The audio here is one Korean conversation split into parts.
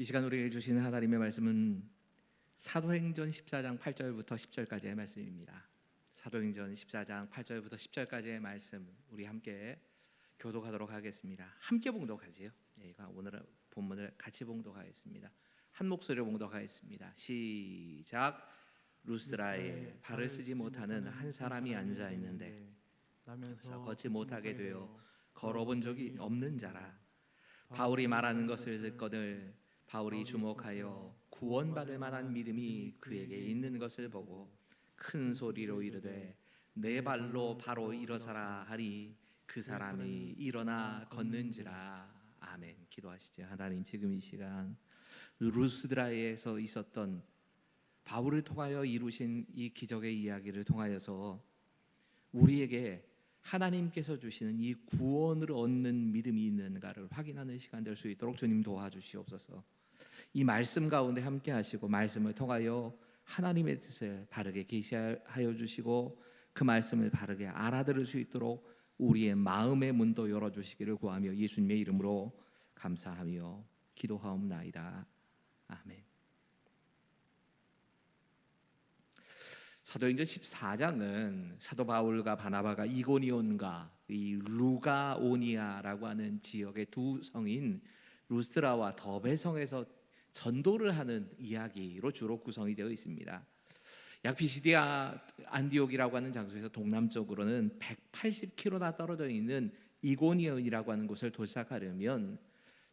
이 시간 우리에게 주시는 하나님의 말씀은 사도행전 14장 8절부터 10절까지의 말씀입니다. 사도행전 14장 8절부터 10절까지의 말씀 우리 함께 교독하도록 하겠습니다. 함께 봉독하지요. 오늘 본문을 같이 봉독하겠습니다. 한 목소리로 봉독하겠습니다. 시작. 루스드라에 발을 쓰지 못하는 한 사람이 앉아 있는데 걷지 못하게 되어 걸어본 적이 없는 자라. 바울이 말하는 것을 듣거늘 바울이 주목하여 구원받을 만한 믿음이 그에게 있는 것을 보고 큰 소리로 이르되 내 발로 바로 일어서라 하니 그 사람이 일어나 걷는지라. 아멘. 기도하시죠. 하나님, 지금 이 시간 루스드라에서 있었던 바울을 통하여 이루신 이 기적의 이야기를 통하여서 우리에게 하나님께서 주시는 이 구원을 얻는 믿음이 있는가를 확인하는 시간 될 수 있도록 주님 도와주시옵소서. 이 말씀 가운데 함께 하시고 말씀을 통하여 하나님의 뜻을 바르게 계시하여 주시고 그 말씀을 바르게 알아들을 수 있도록 우리의 마음의 문도 열어주시기를 구하며 예수님의 이름으로 감사하며 기도하옵나이다. 아멘. 사도행전 14장은 사도 바울과 바나바가 이고니온과 이 루가오니아라고 하는 지역의 두 성인 루스드라와 더베성에서 전도를 하는 이야기로 주로 구성이 되어 있습니다. 약 피시디아 안디옥이라고 하는 장소에서 동남쪽으로는 180km나 떨어져 있는 이고니온이라고 하는 곳을 도착하려면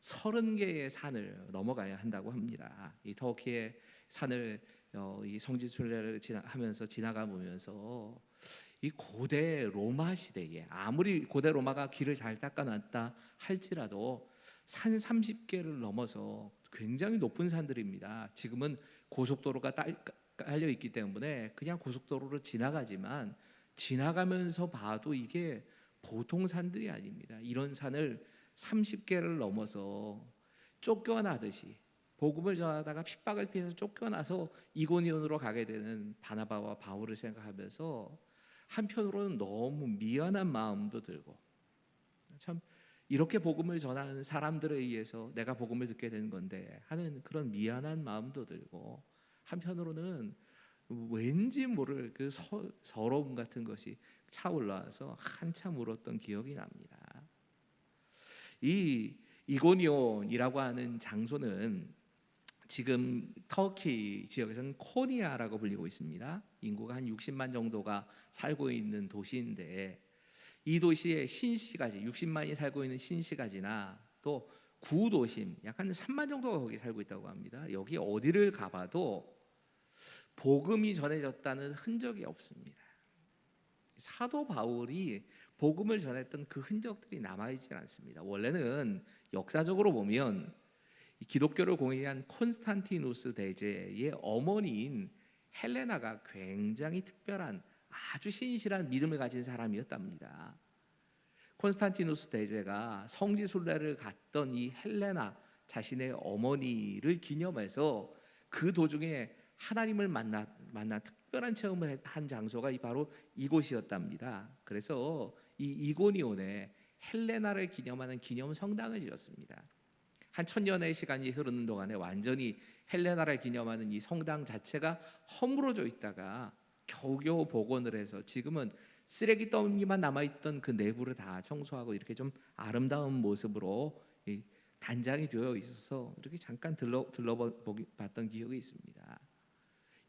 30개의 산을 넘어가야 한다고 합니다. 이 터키의 산을 이 성지순례를 하면서 지나가 보면서 이 고대 로마 시대에 아무리 고대 로마가 길을 잘 닦아놨다 할지라도 산 30개를 넘어서 굉장히 높은 산들입니다. 지금은 고속도로가 깔려 있기 때문에 그냥 고속도로로 지나가지만 지나가면서 봐도 이게 보통 산들이 아닙니다. 이런 산을 30개를 넘어서 쫓겨나듯이 복음을 전하다가 핍박을 피해서 쫓겨나서 이고니온으로 가게 되는 바나바와 바울을 생각하면서 한편으로는 너무 미안한 마음도 들고, 참 이렇게 복음을 전하는 사람들에 의해서 내가 복음을 듣게 되는 건데 하는 그런 미안한 마음도 들고, 한편으로는 왠지 모를 그 서러움 같은 것이 차올라와서 한참 울었던 기억이 납니다. 이 이고니온이라고 하는 장소는 지금 터키 지역에서는 코니아라고 불리고 있습니다. 인구가 한 60만 정도가 살고 있는 도시인데, 이 도시의 신시가지 60만이 살고 있는 신시가지나 또 구도심 약 한 3만 정도가 거기 살고 있다고 합니다. 여기 어디를 가봐도 복음이 전해졌다는 흔적이 없습니다. 사도 바울이 복음을 전했던 그 흔적들이 남아있지 않습니다. 원래는 역사적으로 보면 기독교를 공인한 콘스탄티누스 대제의 어머니인 헬레나가 굉장히 특별한 아주 신실한 믿음을 가진 사람이었답니다. 콘스탄티누스 대제가 성지순례를 갔던 이 헬레나 자신의 어머니를 기념해서 그 도중에 하나님을 만나 특별한 체험을 한 장소가 바로 이곳이었답니다. 그래서 이 이고니온에 헬레나를 기념하는 기념 성당을 지었습니다. 한 1000년의 시간이 흐르는 동안에 완전히 헬레나를 기념하는 이 성당 자체가 허물어져 있다가 겨우겨우 복원을 해서 지금은 쓰레기 더미만 남아있던 그 내부를 다 청소하고 이렇게 좀 아름다운 모습으로 단장이 되어 있어서 이렇게 잠깐 들러봤던 기억이 있습니다.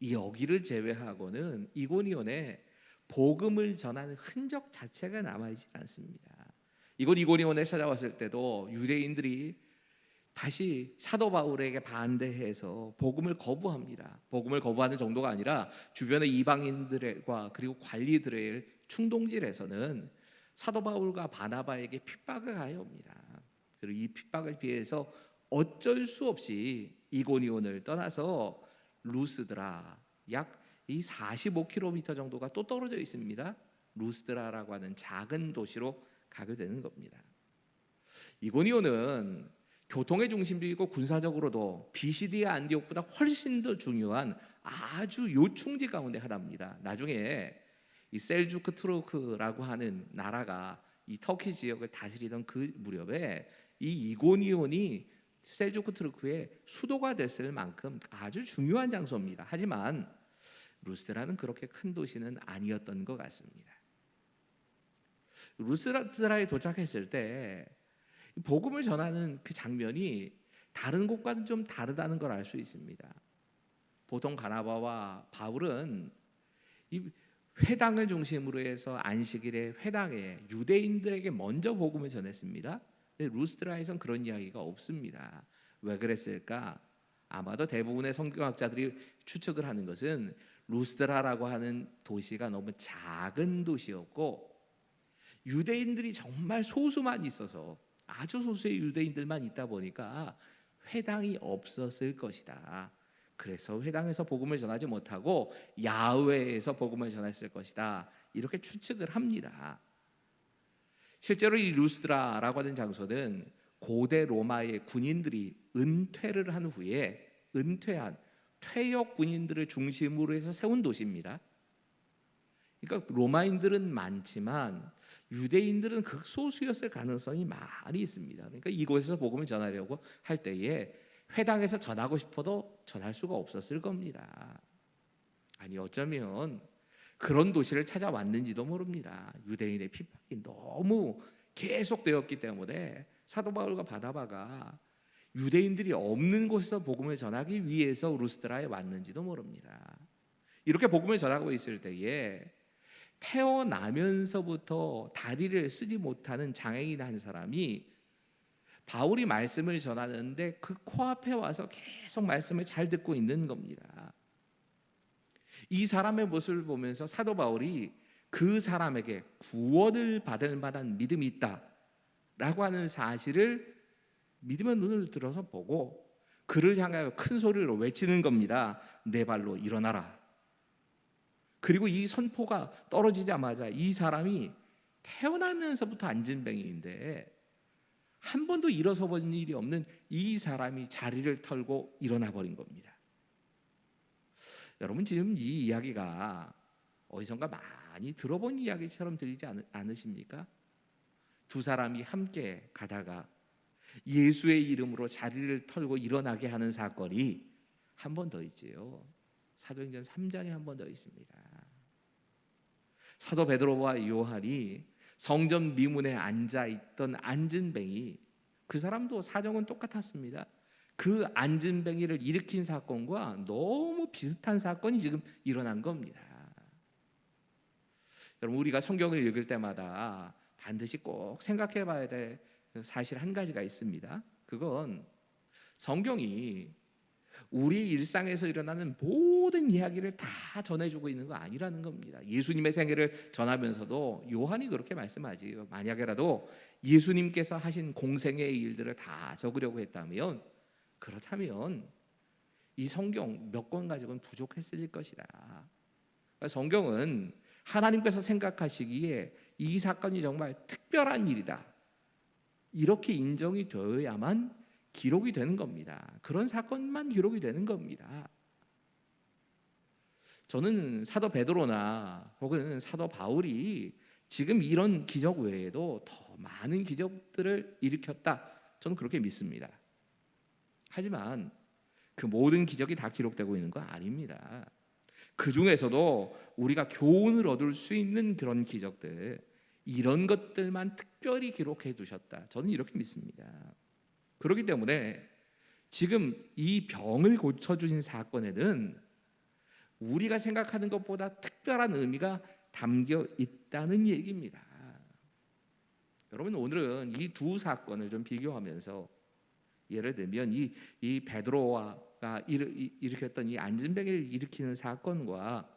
이 여기를 제외하고는 이고니온에 복음을 전하는 흔적 자체가 남아있지 않습니다. 이곳 이고니온에 찾아왔을 때도 유대인들이 다시 사도 바울에게 반대해서 복음을 거부합니다. 복음을 거부하는 정도가 아니라 주변의 이방인들과 그리고 관리들의 충동질에서는 사도 바울과 바나바에게 핍박을 가해옵니다. 그리고 이 핍박을 피해서 어쩔 수 없이 이고니온을 떠나서 루스드라 약 이 45km 정도가 또 떨어져 있습니다. 루스드라라고 하는 작은 도시로 가게 되는 겁니다. 이고니온은 교통의 중심지이고 군사적으로도 비시디아 안디옥보다 훨씬 더 중요한 아주 요충지 가운데 하나입니다. 나중에 이 셀주크 투르크라고 하는 나라가 이 터키 지역을 다스리던 그 무렵에 이 이고니온이 셀주크 투르크의 수도가 됐을 만큼 아주 중요한 장소입니다. 하지만 루스드라는 그렇게 큰 도시는 아니었던 것 같습니다. 루스드라에 도착했을 때 복음을 전하는 그 장면이 다른 곳과는 좀 다르다는 걸 알 수 있습니다. 보통 바나바와 바울은 이 회당을 중심으로 해서 안식일에 회당에 유대인들에게 먼저 복음을 전했습니다. 근데 루스드라에선 그런 이야기가 없습니다. 왜 그랬을까? 아마도 대부분의 성경학자들이 추측을 하는 것은 루스드라라고 하는 도시가 너무 작은 도시였고 유대인들이 정말 소수만 있어서 아주 소수의 유대인들만 있다 보니까 회당이 없었을 것이다. 그래서 회당에서 복음을 전하지 못하고 야외에서 복음을 전했을 것이다. 이렇게 추측을 합니다. 실제로 이 루스드라라고 하는 장소는 고대 로마의 군인들이 은퇴를 한 후에 은퇴한 퇴역 군인들을 중심으로 해서 세운 도시입니다. 그러니까 로마인들은 많지만 유대인들은 극소수였을 가능성이 많이 있습니다. 그러니까 이곳에서 복음을 전하려고 할 때에 회당에서 전하고 싶어도 전할 수가 없었을 겁니다. 아니 어쩌면 그런 도시를 찾아왔는지도 모릅니다. 유대인의 핍박이 너무 계속되었기 때문에 사도 바울과 바나바가 유대인들이 없는 곳에서 복음을 전하기 위해서 루스드라에 왔는지도 모릅니다. 이렇게 복음을 전하고 있을 때에 태어나면서부터 다리를 쓰지 못하는 장애인 한 사람이 바울이 말씀을 전하는데 그 코앞에 와서 계속 말씀을 잘 듣고 있는 겁니다. 이 사람의 모습을 보면서 사도 바울이 그 사람에게 구원을 받을 만한 믿음이 있다라고 하는 사실을 믿음의 눈을 들어서 보고 그를 향하여 큰 소리로 외치는 겁니다. 내 발로 일어나라. 그리고 이 선포가 떨어지자마자 이 사람이 태어나면서부터 안진뱅이인데 한 번도 일어서 본 일이 없는 이 사람이 자리를 털고 일어나 버린 겁니다. 여러분 지금 이 이야기가 어디선가 많이 들어본 이야기처럼 들리지 않으십니까? 두 사람이 함께 가다가 예수의 이름으로 자리를 털고 일어나게 하는 사건이 한 번 더 있지요. 사도행전 3장에 한 번 더 있습니다. 사도 베드로와 요한이 성전 미문에 앉아있던 안진뱅이, 그 사람도 사정은 똑같았습니다. 그 안진뱅이를 일으킨 사건과 너무 비슷한 사건이 지금 일어난 겁니다. 여러분 우리가 성경을 읽을 때마다 반드시 꼭 생각해 봐야 될 사실 한 가지가 있습니다. 그건 성경이 우리 일상에서 일어나는 모든 이야기를 다 전해주고 있는 거 아니라는 겁니다. 예수님의 생애를 전하면서도 요한이 그렇게 말씀하지요. 만약에라도 예수님께서 하신 공생의 일들을 다 적으려고 했다면, 그렇다면 이 성경 몇 권 가지고는 부족했을 것이다. 성경은 하나님께서 생각하시기에 이 사건이 정말 특별한 일이다, 이렇게 인정이 되어야만 기록이 되는 겁니다. 그런 사건만 기록이 되는 겁니다. 저는 사도 베드로나 혹은 사도 바울이 지금 이런 기적 외에도 더 많은 기적들을 일으켰다, 저는 그렇게 믿습니다. 하지만 그 모든 기적이 다 기록되고 있는 거 아닙니다. 그 중에서도 우리가 교훈을 얻을 수 있는 그런 기적들, 이런 것들만 특별히 기록해 두셨다, 저는 이렇게 믿습니다. 그렇기 때문에 지금 이 병을 고쳐주신 사건에는 우리가 생각하는 것보다 특별한 의미가 담겨 있다는 얘기입니다. 여러분 오늘은 이 두 사건을 좀 비교하면서, 예를 들면 이 베드로가 일으켰던 이 안진뱅이를 일으키는 사건과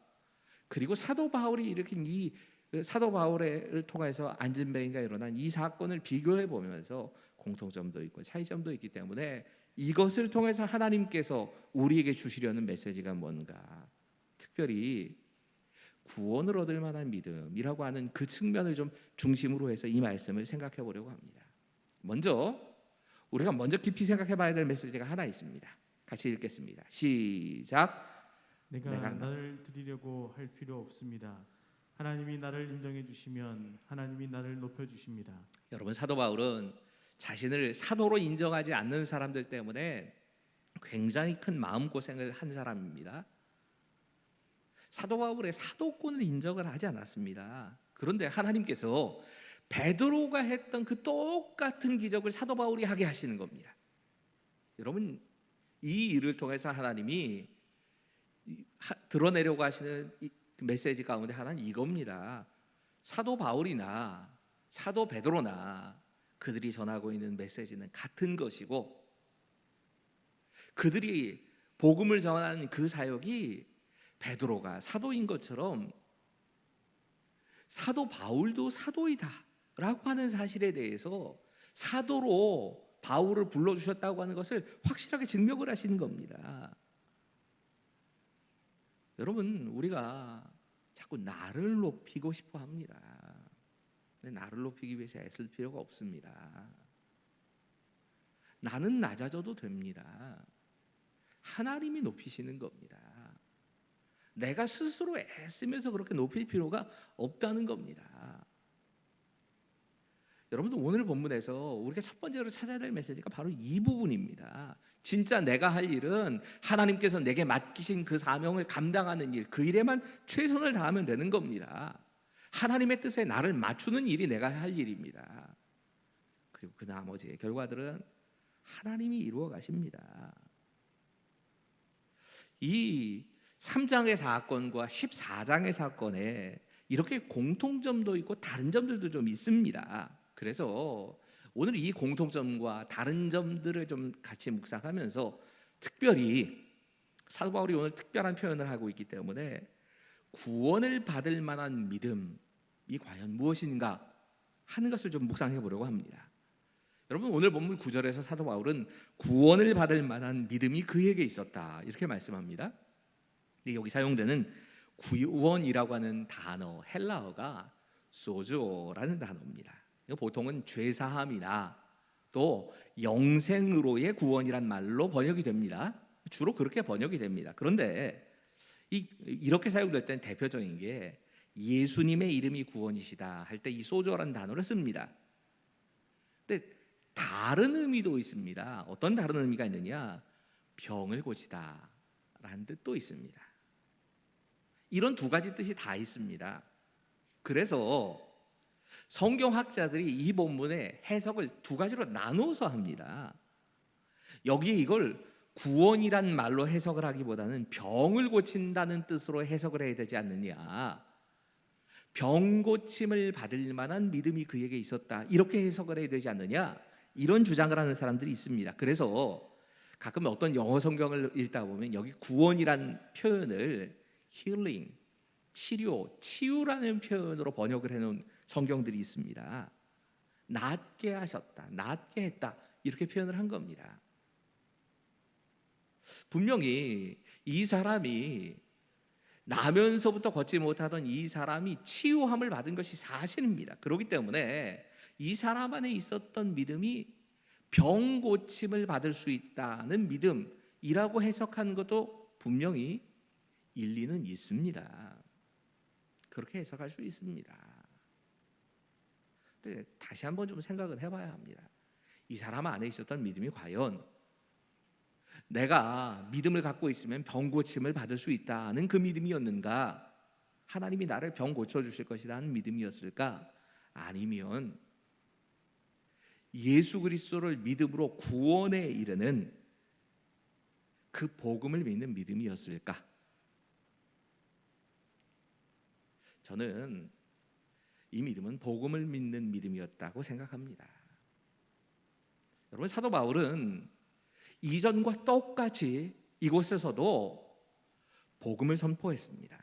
그리고 사도 바울이 일으킨 이 사도 바울을 통해서 안진뱅이가 일어난 이 사건을 비교해 보면서 공통점도 있고 차이점도 있기 때문에 이것을 통해서 하나님께서 우리에게 주시려는 메시지가 뭔가, 특별히 구원을 얻을 만한 믿음이라고 하는 그 측면을 좀 중심으로 해서 이 말씀을 생각해 보려고 합니다. 우리가 먼저 깊이 생각해 봐야 될 메시지가 하나 있습니다. 같이 읽겠습니다. 시작. 내가 나를 드리려고 할 필요 없습니다. 하나님이 나를 인정해 주시면 하나님이 나를 높여 주십니다. 여러분 사도 바울은 자신을 사도로 인정하지 않는 사람들 때문에 굉장히 큰 마음고생을 한 사람입니다. 사도 바울의 사도권을 인정을 하지 않았습니다. 그런데 하나님께서 베드로가 했던 그 똑같은 기적을 사도 바울이 하게 하시는 겁니다. 여러분, 이 일을 통해서 하나님이 드러내려고 하시는 메시지 가운데 하나는 이겁니다. 사도 바울이나 사도 베드로나 그들이 전하고 있는 메시지는 같은 것이고, 그들이 복음을 전하는 그 사역이 베드로가 사도인 것처럼 사도 바울도 사도이다 라고 하는 사실에 대해서 사도로 바울을 불러주셨다고 하는 것을 확실하게 증명을 하시는 겁니다. 여러분, 우리가 자꾸 나를 높이고 싶어 합니다. 근데 나를 높이기 위해서 애쓸 필요가 없습니다. 나는 낮아져도 됩니다. 하나님이 높이시는 겁니다. 내가 스스로 애쓰면서 그렇게 높일 필요가 없다는 겁니다. 여러분들, 오늘 본문에서 우리가 첫 번째로 찾아야 될 메시지가 바로 이 부분입니다. 진짜 내가 할 일은 하나님께서 내게 맡기신 그 사명을 감당하는 일, 그 일에만 최선을 다하면 되는 겁니다. 하나님의 뜻에 나를 맞추는 일이 내가 할 일입니다. 그리고 그 나머지의 결과들은 하나님이 이루어 가십니다. 이 3장의 사건과 14장의 사건에 이렇게 공통점도 있고 다른 점들도 좀 있습니다. 그래서 오늘 이 공통점과 다른 점들을 좀 같이 묵상하면서, 특별히 사도 바울이 오늘 특별한 표현을 하고 있기 때문에 구원을 받을 만한 믿음이 과연 무엇인가 하는 것을 좀 묵상해 보려고 합니다. 여러분, 오늘 본문 9절에서 사도 바울은 구원을 받을 만한 믿음이 그에게 있었다 이렇게 말씀합니다. 근데 여기 사용되는 구원이라고 하는 단어, 헬라어가 소조라는 단어입니다. 이거 보통은 죄사함이나 또 영생으로의 구원이란 말로 번역이 됩니다. 주로 그렇게 번역이 됩니다. 그런데 이렇게 사용될 때는 대표적인 게 예수님의 이름이 구원이시다 할 때 이 소조라는 단어를 씁니다. 근데 다른 의미도 있습니다. 어떤 다른 의미가 있느냐? 병을 고치다 라는 뜻도 있습니다. 이런 두 가지 뜻이 다 있습니다. 그래서 성경학자들이 이 본문의 해석을 두 가지로 나눠서 합니다. 여기에 이걸 구원이란 말로 해석을 하기보다는 병을 고친다는 뜻으로 해석을 해야 되지 않느냐, 병 고침을 받을 만한 믿음이 그에게 있었다 이렇게 해석을 해야 되지 않느냐, 이런 주장을 하는 사람들이 있습니다. 그래서 가끔 어떤 영어 성경을 읽다 보면 여기 구원이란 표현을 healing, 치료, 치유라는 표현으로 번역을 해놓은 성경들이 있습니다. 낫게 하셨다, 낫게 했다 이렇게 표현을 한 겁니다. 분명히 이 사람이 나면서부터 걷지 못하던 이 사람이 치유함을 받은 것이 사실입니다. 그렇기 때문에 이 사람 안에 있었던 믿음이 병 고침을 받을 수 있다는 믿음이라고 해석하는 것도 분명히 일리는 있습니다. 그렇게 해석할 수 있습니다. 근데 다시 한번 좀 생각을 해봐야 합니다. 이 사람 안에 있었던 믿음이 과연 내가 믿음을 갖고 있으면 병 고침을 받을 수 있다는 그 믿음이었는가? 하나님이 나를 병 고쳐주실 것이라는 믿음이었을까? 아니면 예수 그리스도를 믿음으로 구원에 이르는 그 복음을 믿는 믿음이었을까? 저는 이 믿음은 복음을 믿는 믿음이었다고 생각합니다. 여러분, 사도 바울은 이전과 똑같이 이곳에서도 복음을 선포했습니다.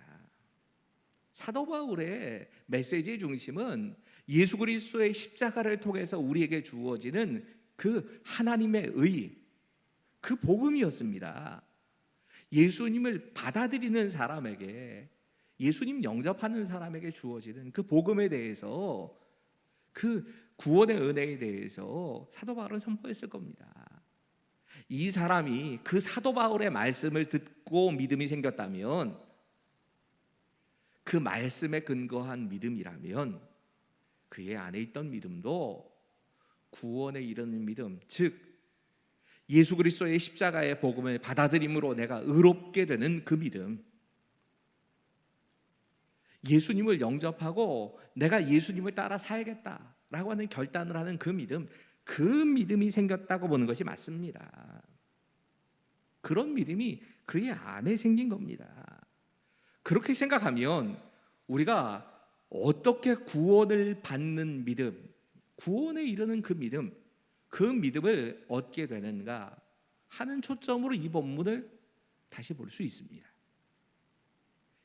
사도 바울의 메시지의 중심은 예수 그리스도의 십자가를 통해서 우리에게 주어지는 그 하나님의 의, 그 복음이었습니다. 예수님을 받아들이는 사람에게, 예수님 영접하는 사람에게 주어지는 그 복음에 대해서, 그 구원의 은혜에 대해서 사도 바울은 선포했을 겁니다. 이 사람이 그 사도 바울의 말씀을 듣고 믿음이 생겼다면, 그 말씀에 근거한 믿음이라면 그의 안에 있던 믿음도 구원에 이르는 믿음, 즉 예수 그리스도의 십자가의 복음을 받아들임으로 내가 의롭게 되는 그 믿음, 예수님을 영접하고 내가 예수님을 따라 살겠다라고 하는 결단을 하는 그 믿음, 그 믿음이 생겼다고 보는 것이 맞습니다. 그런 믿음이 그의 안에 생긴 겁니다. 그렇게 생각하면 우리가 어떻게 구원을 받는 믿음, 구원에 이르는 그 믿음, 그 믿음을 얻게 되는가 하는 초점으로 이 본문을 다시 볼 수 있습니다.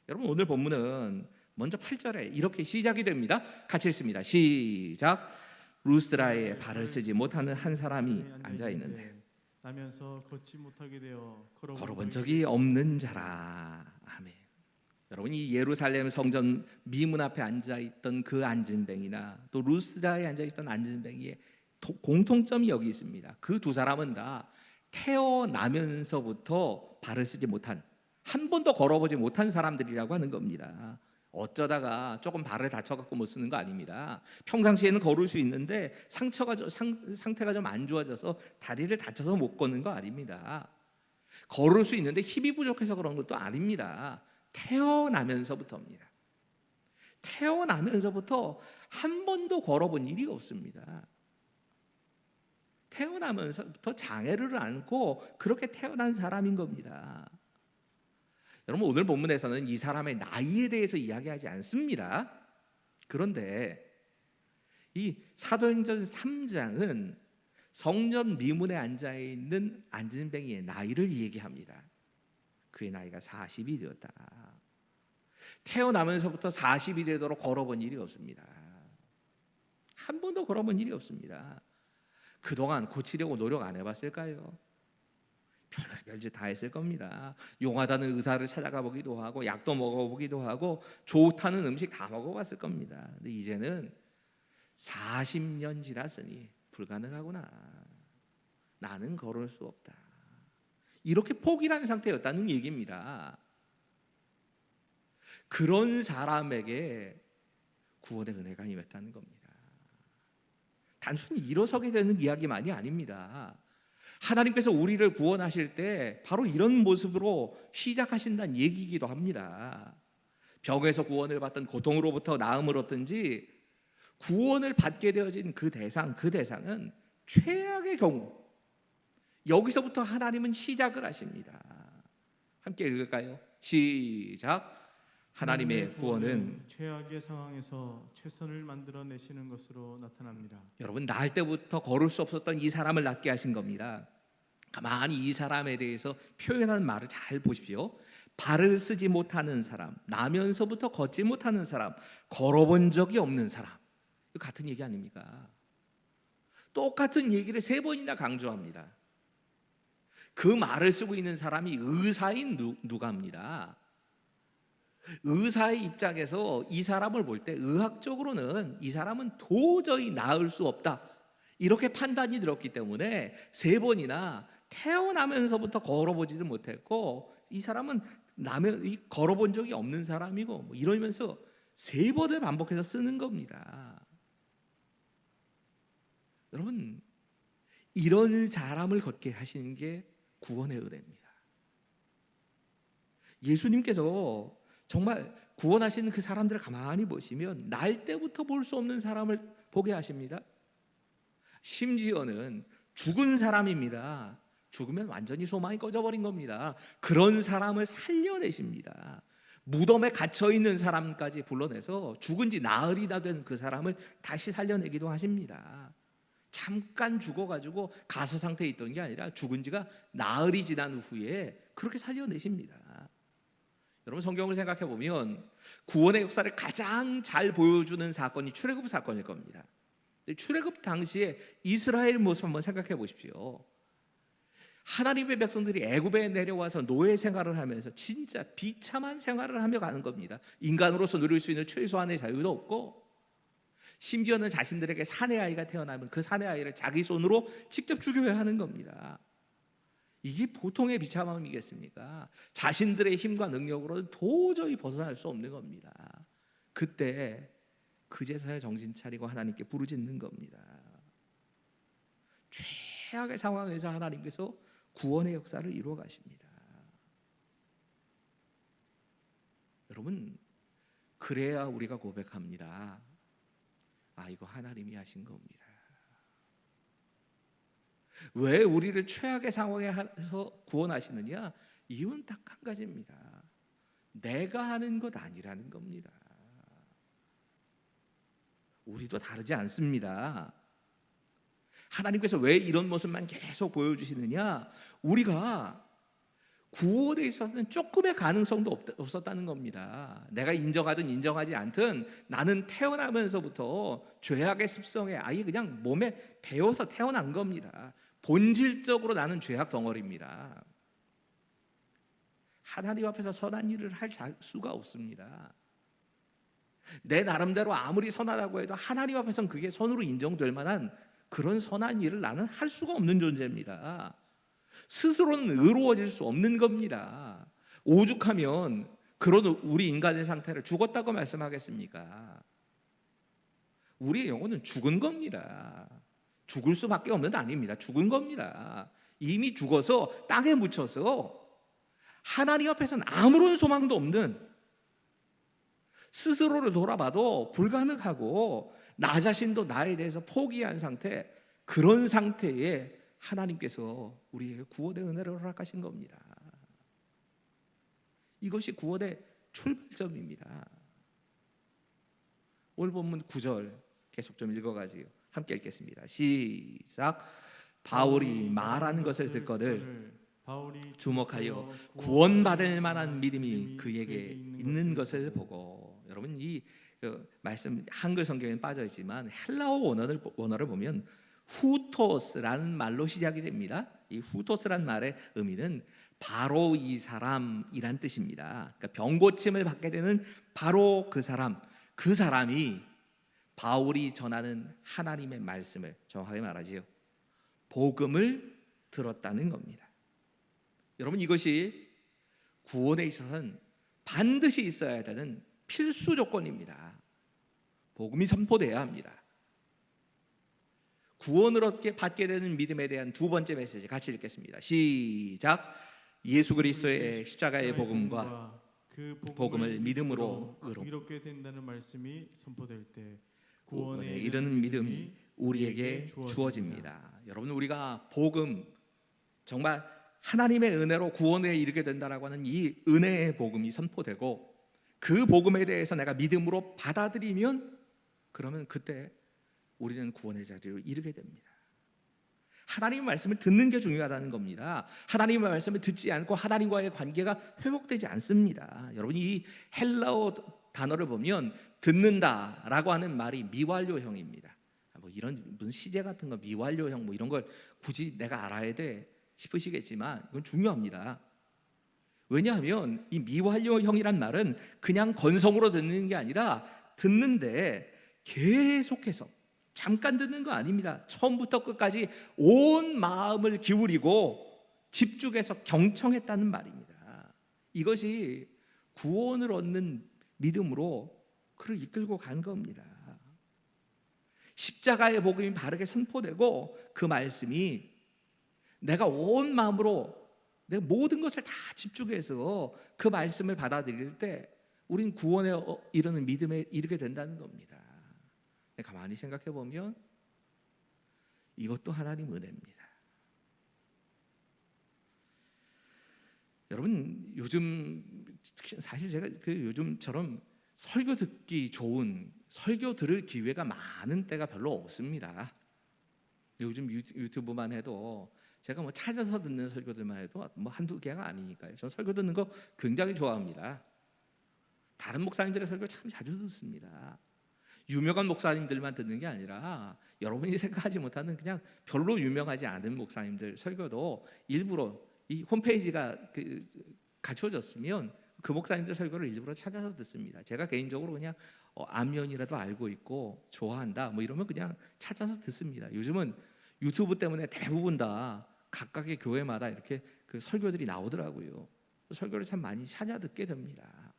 여러분, 오늘 본문은 먼저 8절에 이렇게 시작이 됩니다. 같이 읽습니다. 시작. 루스드라에 발을 쓰지 못하는 한 사람이 앉아 있는데 나면서 걷지 못하게 되어 걸어본 적이 없는 자라. 아멘. 여러분, 이 예루살렘 성전 미문 앞에 앉아 있던 그 안진뱅이나 또 루스드라에 앉아 있던 안진뱅이의 공통점이 여기 있습니다. 그 두 사람은 다 태어나면서부터 발을 쓰지 못한, 한 번도 걸어보지 못한 사람들이라고 하는 겁니다. 어쩌다가 조금 발을 다쳐갖고 못 쓰는 거 아닙니다. 평상시에는 걸을 수 있는데 상태가 좀 안 좋아져서 다리를 다쳐서 못 걷는 거 아닙니다. 걸을 수 있는데 힘이 부족해서 그런 것도 아닙니다. 태어나면서부터입니다. 태어나면서부터 한 번도 걸어본 일이 없습니다. 태어나면서부터 장애를 안고 그렇게 태어난 사람인 겁니다. 여러분, 오늘 본문에서는 이 사람의 나이에 대해서 이야기하지 않습니다. 그런데 이 사도행전 3장은 성전 미문에 앉아있는 안진뱅이의 나이를 얘기합니다. 그의 나이가 40이 되었다. 태어나면서부터 40이 되도록 걸어본 일이 없습니다. 한 번도 걸어본 일이 없습니다. 그동안 고치려고 노력 안 해봤을까요? 별짓 다 했을 겁니다. 용하다는 의사를 찾아가 보기도 하고 약도 먹어보기도 하고 좋다는 음식 다 먹어봤을 겁니다. 근데 이제는 40년 지났으니 불가능하구나. 나는 걸을 수 없다. 이렇게 포기한 상태였다는 얘기입니다. 그런 사람에게 구원의 은혜가 임했다는 겁니다. 단순히 일어서게 되는 이야기만이 아닙니다. 하나님께서 우리를 구원하실 때 바로 이런 모습으로 시작하신다는 얘기이기도 합니다. 병에서 구원을 받던 고통으로부터 나음을 얻든지 구원을 받게 되어진 그 대상은 최악의 경우, 여기서부터 하나님은 시작을 하십니다. 함께 읽을까요? 시작. 하나님의 구원은 최악의 상황에서 최선을 만들어내시는 것으로 나타납니다. 여러분, 낳을 때부터 걸을 수 없었던 이 사람을 낫게 하신 겁니다. 가만히 이 사람에 대해서 표현하는 말을 잘 보십시오. 발을 쓰지 못하는 사람, 나면서부터 걷지 못하는 사람, 걸어본 적이 없는 사람. 같은 얘기 아닙니까? 똑같은 얘기를 3번이나 강조합니다. 그 말을 쓰고 있는 사람이 의사인 누가입니다. 의사의 입장에서 이 사람을 볼 때 의학적으로는 이 사람은 도저히 나을 수 없다, 이렇게 판단이 들었기 때문에 3번이나 태어나면서부터 걸어보지도 못했고 이 사람은 걸어본 적이 없는 사람이고 뭐 이러면서 3번을 반복해서 쓰는 겁니다. 여러분, 이런 사람을 걷게 하시는 게 구원의 은혜입니다. 예수님께서 정말 구원하시는 그 사람들을 가만히 보시면 날 때부터 볼 수 없는 사람을 보게 하십니다. 심지어는 죽은 사람입니다. 죽으면 완전히 소망이 꺼져버린 겁니다. 그런 사람을 살려내십니다. 무덤에 갇혀있는 사람까지 불러내서 죽은 지 나흘이나 된 그 사람을 다시 살려내기도 하십니다. 잠깐 죽어가지고 가스 상태에 있던 게 아니라 죽은 지가 나흘이 지난 후에 그렇게 살려내십니다. 여러분, 성경을 생각해 보면 구원의 역사를 가장 잘 보여주는 사건이 출애굽 사건일 겁니다. 출애굽 당시에 이스라엘 모습 한번 생각해 보십시오. 하나님의 백성들이 애굽에 내려와서 노예 생활을 하면서 진짜 비참한 생활을 하며 가는 겁니다. 인간으로서 누릴 수 있는 최소한의 자유도 없고, 심지어는 자신들에게 사내 아이가 태어나면 그 사내 아이를 자기 손으로 직접 죽여야 하는 겁니다. 이게 보통의 비참함이겠습니까? 자신들의 힘과 능력으로는 도저히 벗어날 수 없는 겁니다. 그때 그제서야 정신 차리고 하나님께 부르짖는 겁니다. 최악의 상황에서 하나님께서 구원의 역사를 이루어 가십니다. 여러분, 그래야 우리가 고백합니다. 아, 이거 하나님이 하신 겁니다. 왜 우리를 최악의 상황에서 구원하시느냐? 이유는 딱 한 가지입니다. 내가 하는 것 아니라는 겁니다. 우리도 다르지 않습니다. 하나님께서 왜 이런 모습만 계속 보여주시느냐? 우리가 구원에 있어서는 조금의 가능성도 없었다는 겁니다. 내가 인정하든 인정하지 않든 나는 태어나면서부터 죄악의 습성에 아예 그냥 몸에 배어서 태어난 겁니다. 본질적으로 나는 죄악 덩어리입니다. 하나님 앞에서 선한 일을 할 수가 없습니다. 내 나름대로 아무리 선하다고 해도 하나님 앞에서는 그게 선으로 인정될 만한 그런 선한 일을 나는 할 수가 없는 존재입니다. 스스로는 의로워질 수 없는 겁니다. 오죽하면 그런 우리 인간의 상태를 죽었다고 말씀하겠습니까? 우리의 영혼은 죽은 겁니다. 죽을 수밖에 없는 게 아닙니다. 죽은 겁니다. 이미 죽어서 땅에 묻혀서 하나님 앞에서는 아무런 소망도 없는, 스스로를 돌아봐도 불가능하고 나 자신도 나에 대해서 포기한 상태, 그런 상태에 하나님께서 우리에게 구원의 은혜를 허락하신 겁니다. 이것이 구원의 출발점입니다. 오늘 본문 9절 계속 좀 읽어가지고 함께 읽겠습니다. 시작. 바울이 말하는 것을 듣거늘 주목하여 구원받을 만한 믿음이 그에게 있는 것을 보고. 여러분, 이 말씀 한글 성경에는 빠져 있지만 헬라어 원어를 보면 후토스라는 말로 시작이 됩니다. 이 후토스라는 말의 의미는 바로 이 사람이란 뜻입니다. 그러니까 병 고침을 받게 되는 바로 그 사람, 그 사람이 바울이 전하는 하나님의 말씀을, 정확하게 말하지요, 복음을 들었다는 겁니다. 여러분, 이것이 구원에 있어서는 반드시 있어야 되는 필수 조건입니다. 복음이 선포돼야 합니다. 구원을 얻게 받게 되는 믿음에 대한 두 번째 메시지 같이 읽겠습니다. 시작. 예수 그리스도의 십자가의 복음과 그 복음을 믿음으로 의롭게 된다는 말씀이 선포될 때 구원에 이르는 믿음이 우리에게 주어집니다. 여러분, 우리가 복음, 정말 하나님의 은혜로 구원에 이르게 된다라고 하는 이 은혜의 복음이 선포되고 그 복음에 대해서 내가 믿음으로 받아들이면, 그러면 그때 우리는 구원의 자리로 이르게 됩니다. 하나님의 말씀을 듣는 게 중요하다는 겁니다. 하나님의 말씀을 듣지 않고 하나님과의 관계가 회복되지 않습니다. 여러분, 이 헬라어 단어를 보면 듣는다라고 하는 말이 미완료형입니다. 뭐 이런 무슨 시제 같은 거 미완료형 뭐 이런 걸 굳이 내가 알아야 돼 싶으시겠지만 이건 중요합니다. 왜냐하면 이 미완료형이란 말은 그냥 건성으로 듣는 게 아니라 듣는데 계속해서, 잠깐 듣는 거 아닙니다. 처음부터 끝까지 온 마음을 기울이고 집중해서 경청했다는 말입니다. 이것이 구원을 얻는 믿음으로 그를 이끌고 간 겁니다. 십자가의 복음이 바르게 선포되고 그 말씀이 내가 온 마음으로 내가 모든 것을 다 집중해서 그 말씀을 받아들일 때 우린 구원에 이르는 믿음에 이르게 된다는 겁니다. 가만히 생각해 보면 이것도 하나님 은혜입니다. 여러분, 요즘 사실 제가 요즘처럼 설교 듣기 좋은, 설교 들을 기회가 많은 때가 별로 없습니다. 요즘 유튜브만 해도 제가 뭐 찾아서 듣는 설교들만 해도 뭐 한두 개가 아니니까요. 저는 설교 듣는 거 굉장히 좋아합니다. 다른 목사님들의 설교 참 자주 듣습니다. 유명한 목사님들만 듣는 게 아니라 여러분이 생각하지 못하는 그냥 별로 유명하지 않은 목사님들 설교도 일부러 이 홈페이지가 갖춰졌으면 그 목사님들 설교를 일부러 찾아서 듣습니다. 제가 개인적으로 그냥 안면이라도 알고 있고 좋아한다 뭐 이러면 그냥 찾아서 듣습니다. 요즘은 유튜브 때문에 대부분 다 각각의 교회마다 이렇게 그 설교들이 나오더라고요. 설교를 참 많이 찾아 듣게 됩니다.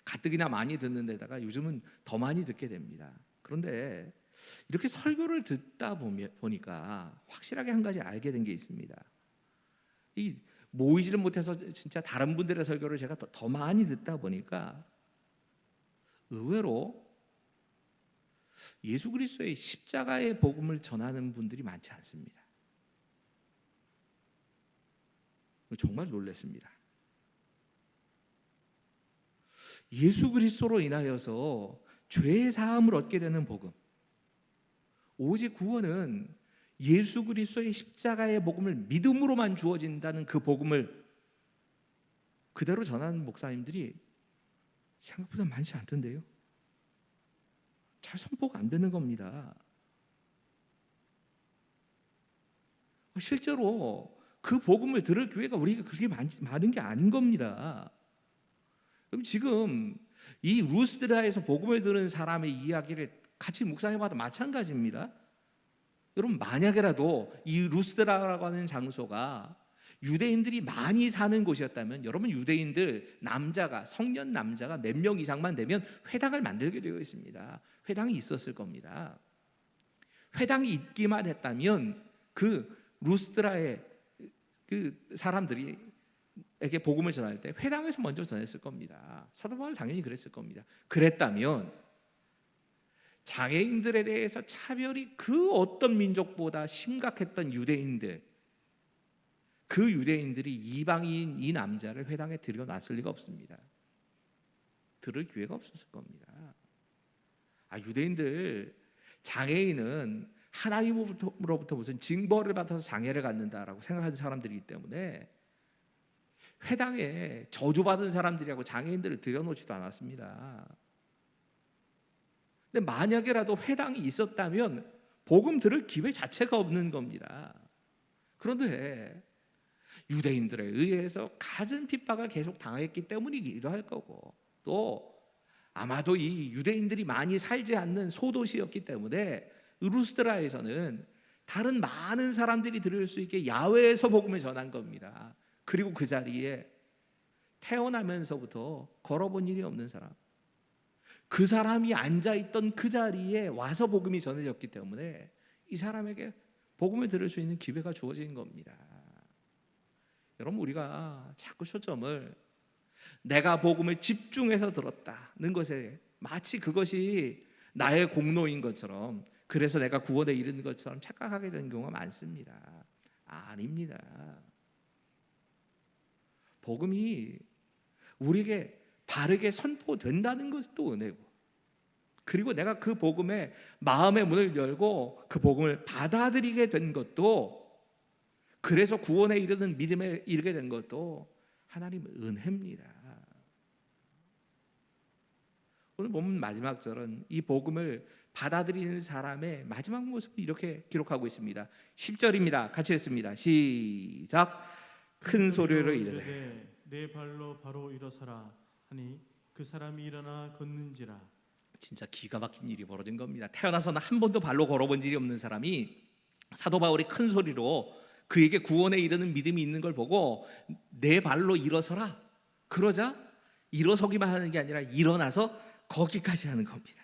가뜩이나 많이 듣는 데다가 요즘은 더 많이 듣게 됩니다. 그런데 이렇게 설교를 듣다 보니까 확실하게 한 가지 알게 된 게 있습니다. 이 모이지를 못해서 진짜 다른 분들의 설교를 제가 더 많이 듣다 보니까 의외로 예수 그리스도의 십자가의 복음을 전하는 분들이 많지 않습니다. 정말 놀랐습니다. 예수 그리스도로 인하여서 죄의 사함을 얻게 되는 복음, 오직 구원은 예수 그리스도의 십자가의 복음을 믿음으로만 주어진다는 그 복음을 그대로 전하는 목사님들이 생각보다 많지 않던데요. 잘 선포가 안 되는 겁니다. 실제로 그 복음을 들을 교회가 우리가 그렇게 많은 게 아닌 겁니다. 그럼 지금 이 루스드라에서 복음을 들은 사람의 이야기를 같이 묵상해봐도 마찬가지입니다. 여러분, 만약에라도 이 루스드라라고 하는 장소가 유대인들이 많이 사는 곳이었다면, 여러분, 유대인들 성년 남자가 몇 명 이상만 되면 회당을 만들게 되어 있습니다. 회당이 있었을 겁니다. 회당이 있기만 했다면 그 루스드라의 그 사람들에게 복음을 전할 때 회당에서 먼저 전했을 겁니다. 사도 바울 당연히 그랬을 겁니다. 그랬다면 장애인들에 대해서 차별이 그 어떤 민족보다 심각했던 유대인들, 그 유대인들이 이방인 이 남자를 회당에 들여놨을 리가 없습니다. 들을 기회가 없었을 겁니다. 유대인들 장애인은 하나님으로부터 무슨 징벌을 받아서 장애를 갖는다라고 생각하는 사람들이기 때문에 회당에 저주받은 사람들이라고 장애인들을 들여놓지도 않았습니다. 근데 만약에라도 회당이 있었다면 복음 들을 기회 자체가 없는 겁니다. 그런데 유대인들에 의해서 갖은 핍박을 계속 당했기 때문이기도 할 거고, 또 아마도 이 유대인들이 많이 살지 않는 소도시였기 때문에 루스드라에서는 다른 많은 사람들이 들을 수 있게 야외에서 복음을 전한 겁니다. 그리고 그 자리에 태어나면서부터 걸어본 일이 없는 사람, 그 사람이 앉아있던 그 자리에 와서 복음이 전해졌기 때문에 이 사람에게 복음을 들을 수 있는 기회가 주어진 겁니다. 여러분, 우리가 자꾸 초점을 내가 복음을 집중해서 들었다는 것에, 마치 그것이 나의 공로인 것처럼, 그래서 내가 구원에 이르는 것처럼 착각하게 되는 경우가 많습니다. 아닙니다. 복음이 우리에게 바르게 선포된다는 것도 은혜고, 그리고 내가 그 복음에 마음의 문을 열고 그 복음을 받아들이게 된 것도, 그래서 구원에 이르는 믿음에 이르게 된 것도 하나님의 은혜입니다. 오늘 본문 마지막 절은 이 복음을 받아들이는 사람의 마지막 모습을 이렇게 기록하고 있습니다. 10절입니다. 같이 읽습니다. 시작. 큰 소리로 이르되 내 발로 바로 일어서라 하니 그 사람이 일어나 걷는지라. 진짜 기가 막힌 일이 벌어진 겁니다. 태어나서는 한 번도 발로 걸어본 일이 없는 사람이 사도 바울이 큰 소리로 그에게 구원에 이르는 믿음이 있는 걸 보고 내 발로 일어서라, 그러자 일어서기만 하는 게 아니라 일어나서 거기까지 하는 겁니다.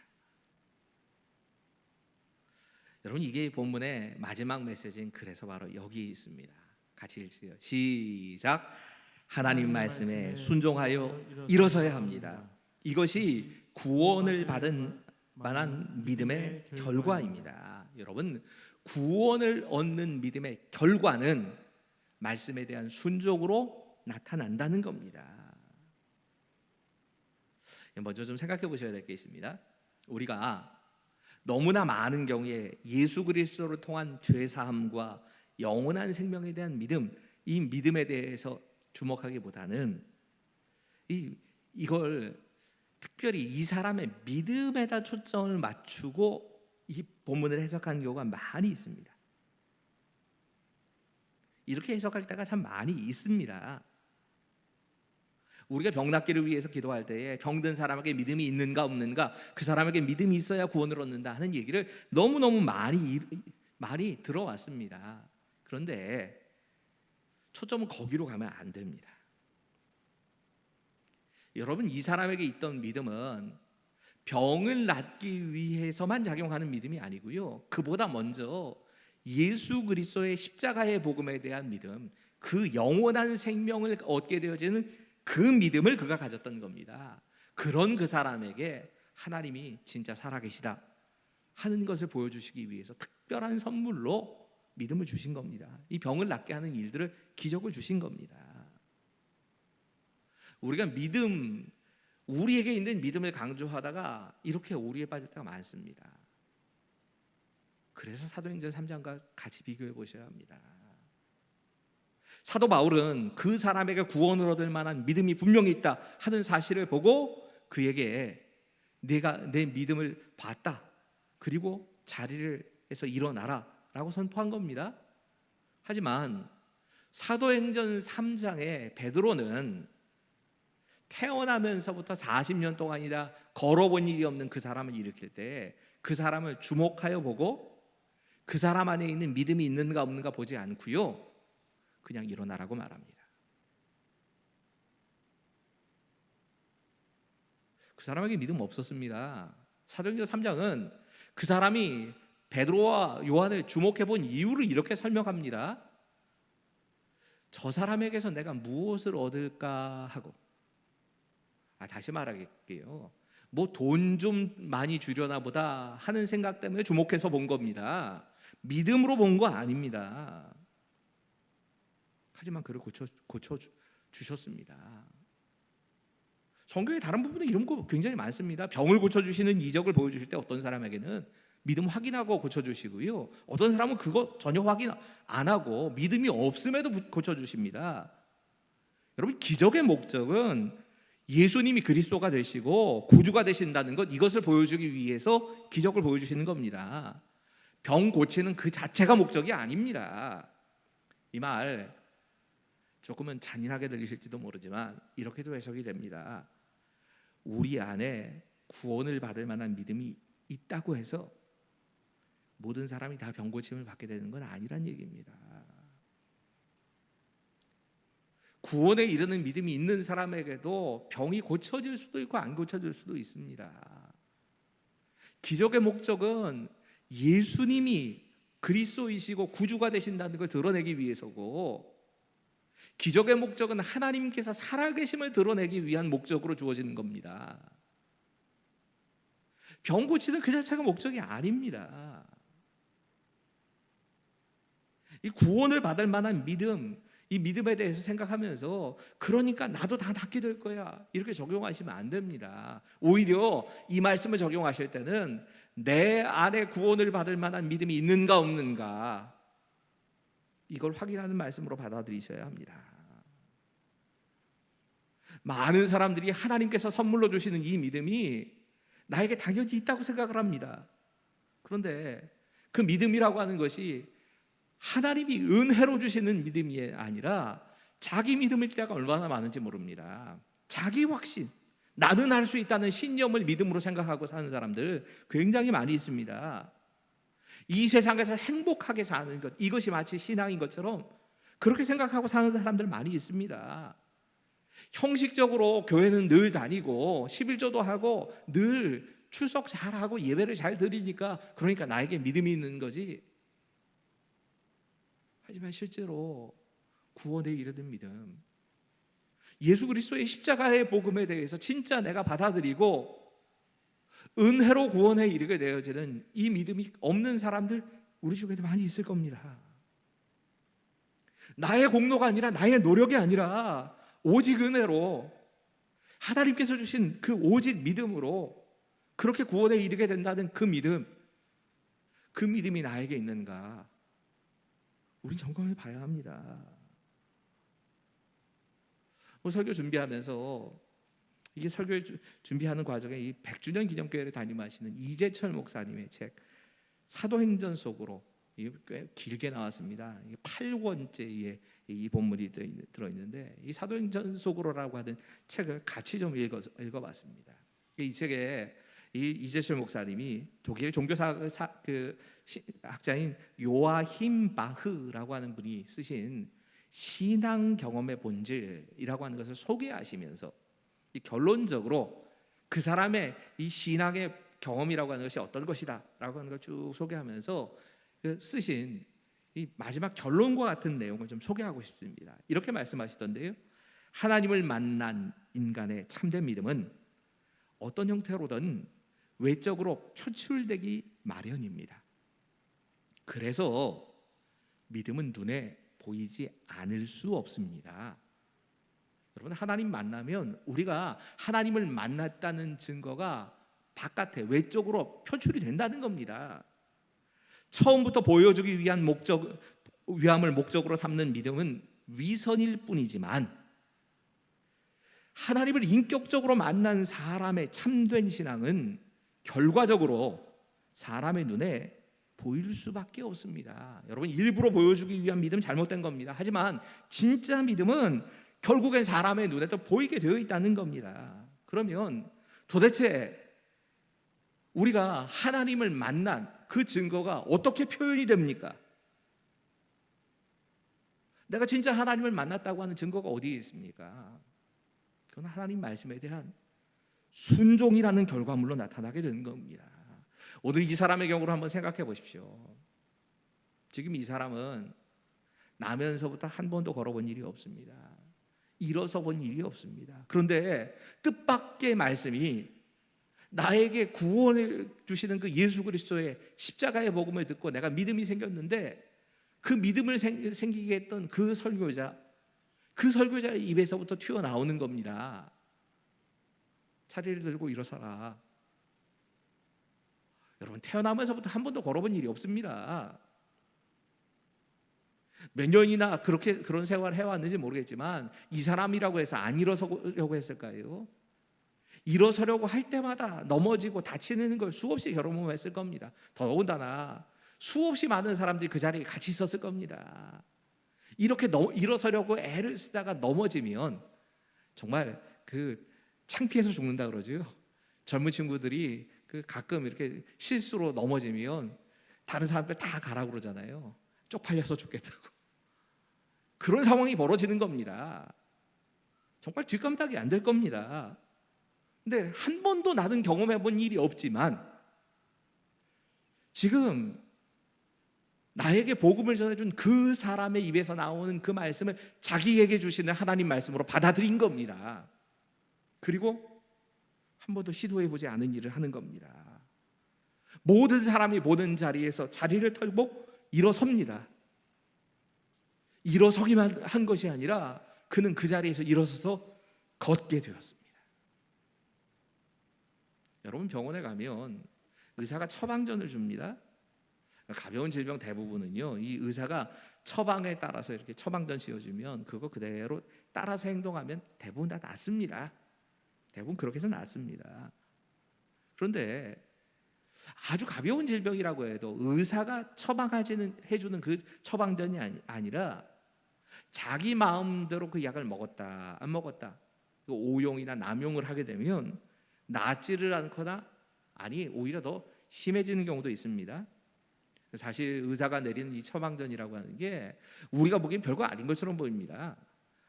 여러분, 이게 본문의 마지막 메시지인 그래서 바로 여기 있습니다. 같이 읽으세요. 시작. 하나님 말씀에 순종하여 일어서야 합니다. 이것이 구원을 받은 만한 믿음의 결과입니다. 여러분, 구원을 얻는 믿음의 결과는 말씀에 대한 순종으로 나타난다는 겁니다. 먼저 좀 생각해 보셔야 될 게 있습니다. 우리가 너무나 많은 경우에 예수 그리스도를 통한 죄 사함과 영원한 생명에 대한 믿음, 이 믿음에 대해서 주목하기보다는 이걸 특별히 이 사람의 믿음에다 초점을 맞추고 이 본문을 해석하는 경우가 많이 있습니다. 이렇게 해석할 때가 참 많이 있습니다. 우리가 병 낫기를 위해서 기도할 때에 병든 사람에게 믿음이 있는가 없는가, 그 사람에게 믿음이 있어야 구원을 얻는다 하는 얘기를 너무너무 많이 들어왔습니다. 그런데 초점은 거기로 가면 안 됩니다. 여러분, 이 사람에게 있던 믿음은 병을 낫기 위해서만 작용하는 믿음이 아니고요. 그보다 먼저 예수 그리스도의 십자가의 복음에 대한 믿음, 그 영원한 생명을 얻게 되어지는 그 믿음을 그가 가졌던 겁니다. 그런 그 사람에게 하나님이 진짜 살아계시다 하는 것을 보여주시기 위해서 특별한 선물로 믿음을 주신 겁니다. 이 병을 낫게 하는 일들을, 기적을 주신 겁니다. 우리가 믿음, 우리에게 있는 믿음을 강조하다가 이렇게 오류에 빠질 때가 많습니다. 그래서 사도행전 3장과 같이 비교해 보셔야 합니다. 사도 바울은 그 사람에게 구원을 얻을 만한 믿음이 분명히 있다 하는 사실을 보고 그에게 내가 내 믿음을 봤다, 그리고 자리에서 일어나라 라고 선포한 겁니다. 하지만 사도행전 3장에 베드로는 태어나면서부터 40년 동안이나 걸어본 일이 없는 그 사람을 일으킬 때 그 사람을 주목하여 보고 그 사람 안에 있는 믿음이 있는가 없는가 보지 않고요, 그냥 일어나라고 말합니다. 그 사람에게 믿음 없었습니다. 사도행전 3장은 그 사람이 베드로와 요한을 주목해 본 이유를 이렇게 설명합니다. 저 사람에게서 내가 무엇을 얻을까 하고, 다시 말할게요. 뭐 돈 좀 많이 주려나 보다 하는 생각 때문에 주목해서 본 겁니다. 믿음으로 본 거 아닙니다. 하지만 그를 고쳐 주셨습니다. 성경의 다른 부분에 이런 거 굉장히 많습니다. 병을 고쳐주시는 이적을 보여주실 때 어떤 사람에게는 믿음 확인하고 고쳐주시고요, 어떤 사람은 그거 전혀 확인 안 하고 믿음이 없음에도 고쳐주십니다. 여러분, 기적의 목적은 예수님이 그리스도가 되시고 구주가 되신다는 것, 이것을 보여주기 위해서 기적을 보여주시는 겁니다. 병 고치는 그 자체가 목적이 아닙니다. 이 말 조금은 잔인하게 들리실지도 모르지만 이렇게도 해석이 됩니다. 우리 안에 구원을 받을 만한 믿음이 있다고 해서 모든 사람이 다 병 고침을 받게 되는 건 아니란 얘기입니다. 구원에 이르는 믿음이 있는 사람에게도 병이 고쳐질 수도 있고 안 고쳐질 수도 있습니다. 기적의 목적은 예수님이 그리스도이시고 구주가 되신다는 걸 드러내기 위해서고, 기적의 목적은 하나님께서 살아계심을 드러내기 위한 목적으로 주어지는 겁니다. 병 고치는 그 자체가 목적이 아닙니다. 이 구원을 받을 만한 믿음, 이 믿음에 대해서 생각하면서 그러니까 나도 다 낫게 될 거야 이렇게 적용하시면 안 됩니다. 오히려 이 말씀을 적용하실 때는 내 안에 구원을 받을 만한 믿음이 있는가 없는가, 이걸 확인하는 말씀으로 받아들이셔야 합니다. 많은 사람들이 하나님께서 선물로 주시는 이 믿음이 나에게 당연히 있다고 생각을 합니다. 그런데 그 믿음이라고 하는 것이 하나님이 은혜로 주시는 믿음이 아니라 자기 믿음일 때가 얼마나 많은지 모릅니다. 자기 확신, 나는 할 수 있다는 신념을 믿음으로 생각하고 사는 사람들 굉장히 많이 있습니다. 이 세상에서 행복하게 사는 것, 이것이 마치 신앙인 것처럼 그렇게 생각하고 사는 사람들 많이 있습니다. 형식적으로 교회는 늘 다니고 11조도 하고 늘 출석 잘하고 예배를 잘 드리니까 그러니까 나에게 믿음이 있는 거지. 하지만 실제로 구원에 이르는 믿음, 예수 그리스도의 십자가의 복음에 대해서 진짜 내가 받아들이고 은혜로 구원에 이르게 되어지는 이 믿음이 없는 사람들 우리 중에도 많이 있을 겁니다. 나의 공로가 아니라, 나의 노력이 아니라 오직 은혜로 하나님께서 주신 그 오직 믿음으로 그렇게 구원에 이르게 된다는 그 믿음이 나에게 있는가, 우리 점검해 봐야 합니다. 설교 준비하면서, 이게 설교 준비하는 과정에 이 100주년 기념교회를 담임하시는 이재철 목사님의 책 사도행전 속으로, 이게 꽤 길게 나왔습니다. 8권째의 이 본문이 들어있는데, 이 사도행전 속으로라고 하는 책을 같이 좀 읽어봤습니다. 이 책에 이재철 목사님이 독일의 종교사 학자인 요아힘 바흐라고 하는 분이 쓰신 신앙 경험의 본질이라고 하는 것을 소개하시면서 결론적으로 그 사람의 이 신앙의 경험이라고 하는 것이 어떤 것이다라고 하는 걸 쭉 소개하면서 쓰신 이 마지막 결론과 같은 내용을 좀 소개하고 싶습니다. 이렇게 말씀하시던데요. 하나님을 만난 인간의 참된 믿음은 어떤 형태로든 외적으로 표출되기 마련입니다. 그래서 믿음은 눈에 보이지 않을 수 없습니다. 여러분, 하나님 만나면 우리가 하나님을 만났다는 증거가 바깥에 외적으로 표출이 된다는 겁니다. 처음부터 보여주기 위함을 목적으로 삼는 믿음은 위선일 뿐이지만 하나님을 인격적으로 만난 사람의 참된 신앙은 결과적으로 사람의 눈에 보일 수밖에 없습니다. 여러분, 일부러 보여주기 위한 믿음 잘못된 겁니다. 하지만 진짜 믿음은 결국엔 사람의 눈에도 보이게 되어 있다는 겁니다. 그러면 도대체 우리가 하나님을 만난 그 증거가 어떻게 표현이 됩니까? 내가 진짜 하나님을 만났다고 하는 증거가 어디에 있습니까? 그건 하나님 말씀에 대한 순종이라는 결과물로 나타나게 되는 겁니다. 오늘 이 사람의 경우를 한번 생각해 보십시오. 지금 이 사람은 나면서부터 한 번도 걸어본 일이 없습니다. 일어서 본 일이 없습니다. 그런데 뜻밖의 말씀이 나에게 구원을 주시는 그 예수 그리스도의 십자가의 복음을 듣고 내가 믿음이 생겼는데 그 믿음을 생기게 했던 그 설교자의 입에서부터 튀어나오는 겁니다. 자리를 들고 일어서라. 여러분, 태어나면서부터 한 번도 걸어본 일이 없습니다. 몇 년이나 그런 생활을 해왔는지 모르겠지만 이 사람이라고 해서 안 일어서려고 했을까요? 일어서려고 할 때마다 넘어지고 다치는 걸 수없이 경험했을 겁니다. 더더군다나 수없이 많은 사람들이 그 자리에 같이 있었을 겁니다. 이렇게 일어서려고 애를 쓰다가 넘어지면 정말 그 창피해서 죽는다 그러죠. 젊은 친구들이 가끔 이렇게 실수로 넘어지면 다른 사람들 다 가라고 그러잖아요. 쪽팔려서 죽겠다고. 그런 상황이 벌어지는 겁니다. 정말 뒷감당이 안 될 겁니다. 근데 한 번도 나는 경험해 본 일이 없지만 지금 나에게 복음을 전해준 그 사람의 입에서 나오는 그 말씀을 자기에게 주시는 하나님 말씀으로 받아들인 겁니다. 그리고 한 번도 시도해보지 않은 일을 하는 겁니다. 모든 사람이 보는 자리에서 자리를 털고 일어섭니다. 일어서기만 한 것이 아니라 그는 그 자리에서 일어서서 걷게 되었습니다. 여러분, 병원에 가면 의사가 처방전을 줍니다. 가벼운 질병 대부분은요, 이 의사가 처방에 따라서 이렇게 처방전 씌워주면 그거 그대로 따라서 행동하면 대부분 다 낫습니다. 대부분 그렇게 해서 낫습니다. 그런데 아주 가벼운 질병이라고 해도 의사가 해주는 그 처방전이 아니라 자기 마음대로 그 약을 먹었다 안 먹었다, 그 오용이나 남용을 하게 되면 낫지를 않거나 아니 오히려 더 심해지는 경우도 있습니다. 사실 의사가 내리는 이 처방전이라고 하는 게 우리가 보기엔 별거 아닌 것처럼 보입니다.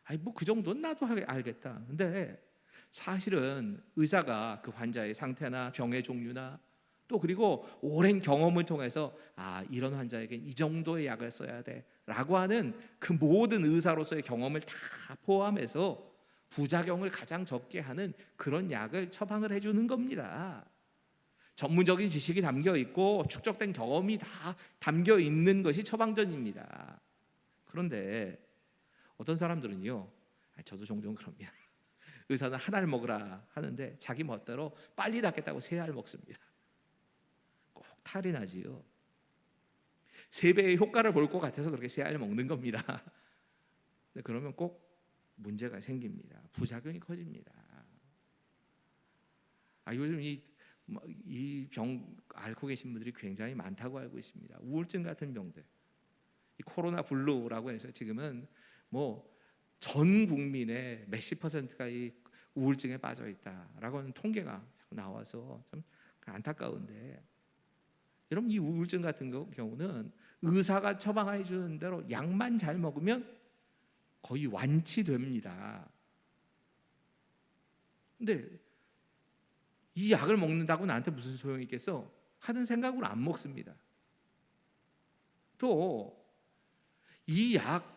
아니 뭐 그 정도는 나도 알겠다. 근데 사실은 의사가 그 환자의 상태나 병의 종류나 또 그리고 오랜 경험을 통해서 이런 환자에겐 이 정도의 약을 써야 돼라고 하는 그 모든 의사로서의 경험을 다 포함해서 부작용을 가장 적게 하는 그런 약을 처방을 해주는 겁니다. 전문적인 지식이 담겨 있고 축적된 경험이 다 담겨 있는 것이 처방전입니다. 그런데 어떤 사람들은요, 저도 종종 그럽니다. 의사는 한 알 먹으라 하는데 자기 멋대로 빨리 낫겠다고 3알 먹습니다. 꼭 탈이 나지요. 3배의 효과를 볼 것 같아서 그렇게 3알 먹는 겁니다. 근데 그러면 꼭 문제가 생깁니다. 부작용이 커집니다. 요즘 이 병 앓고 계신 분들이 굉장히 많다고 알고 있습니다. 우울증 같은 병들, 이 코로나 블루라고 해서 지금은 뭐 전 국민의 몇십 %가 이 우울증에 빠져 있다라고 하는 통계가 나와서 참 안타까운데, 여러분 이 우울증 같은 경우는 의사가 처방해 주는 대로 약만 잘 먹으면 거의 완치됩니다. 근데 이 약을 먹는다고 나한테 무슨 소용이 있겠어? 하는 생각으로 안 먹습니다. 또 이 약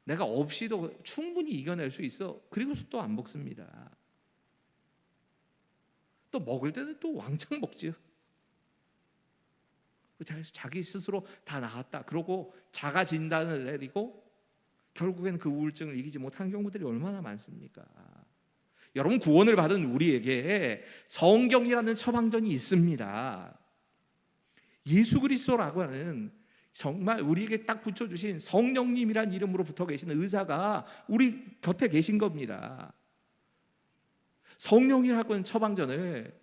내가 없이도 충분히 이겨낼 수 있어. 그리고서 또 안 먹습니다. 또 먹을 때는 또 왕창 먹지요. 자기 스스로 다 나았다 그러고 자가 진단을 내리고 결국엔 그 우울증을 이기지 못한 경우들이 얼마나 많습니까? 여러분, 구원을 받은 우리에게 성경이라는 처방전이 있습니다. 예수 그리스도라고 하는 정말 우리에게 딱 붙여주신 성령님이란 이름으로 붙어 계시는 의사가 우리 곁에 계신 겁니다. 성령이라고 하는 처방전을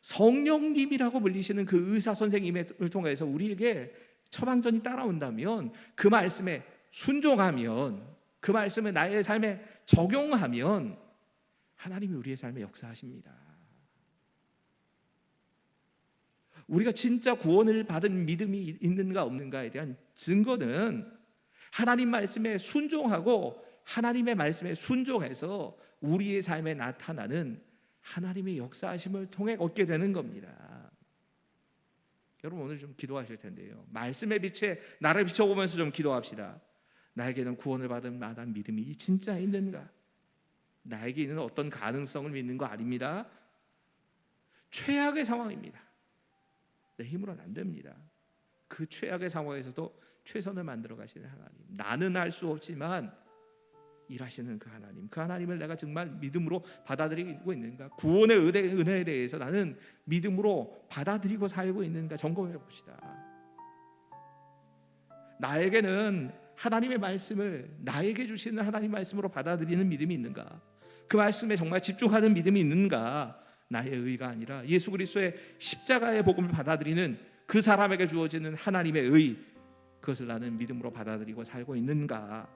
성령님이라고 불리시는 그 의사 선생님을 통해서 우리에게 처방전이 따라온다면, 그 말씀에 순종하면, 그 말씀을 나의 삶에 적용하면 하나님이 우리의 삶에 역사하십니다. 우리가 진짜 구원을 받은 믿음이 있는가 없는가에 대한 증거는 하나님 말씀에 순종하고 하나님의 말씀에 순종해서 우리의 삶에 나타나는 하나님의 역사하심을 통해 얻게 되는 겁니다. 여러분, 오늘 좀 기도하실 텐데요, 말씀의 빛에 나를 비춰보면서 좀 기도합시다. 나에게는 구원을 받은 마땅한 믿음이 진짜 있는가? 나에게 있는 어떤 가능성을 믿는 거 아닙니다. 최악의 상황입니다. 내 힘으로는 안 됩니다. 그 최악의 상황에서도 최선을 만들어 가시는 하나님, 나는 알 수 없지만 일하시는 그 하나님, 그 하나님을 내가 정말 믿음으로 받아들이고 있는가? 구원의 은혜에 대해서 나는 믿음으로 받아들이고 살고 있는가 점검해 봅시다. 나에게는 하나님의 말씀을 나에게 주시는 하나님 말씀으로 받아들이는 믿음이 있는가? 그 말씀에 정말 집중하는 믿음이 있는가? 나의 의가 아니라 예수 그리스도의 십자가의 복음을 받아들이는 그 사람에게 주어지는 하나님의 의, 그것을 나는 믿음으로 받아들이고 살고 있는가?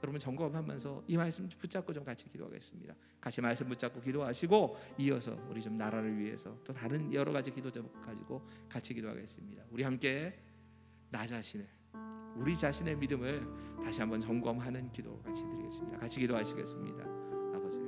여러분, 점검하면서 이 말씀 붙잡고 좀 같이 기도하겠습니다. 같이 말씀 붙잡고 기도하시고 이어서 우리 좀 나라를 위해서 또 다른 여러 가지 기도 좀 가지고 같이 기도하겠습니다. 우리 함께 나 자신을, 우리 자신의 믿음을 다시 한번 점검하는 기도 같이 드리겠습니다. 같이 기도하시겠습니다. 아버지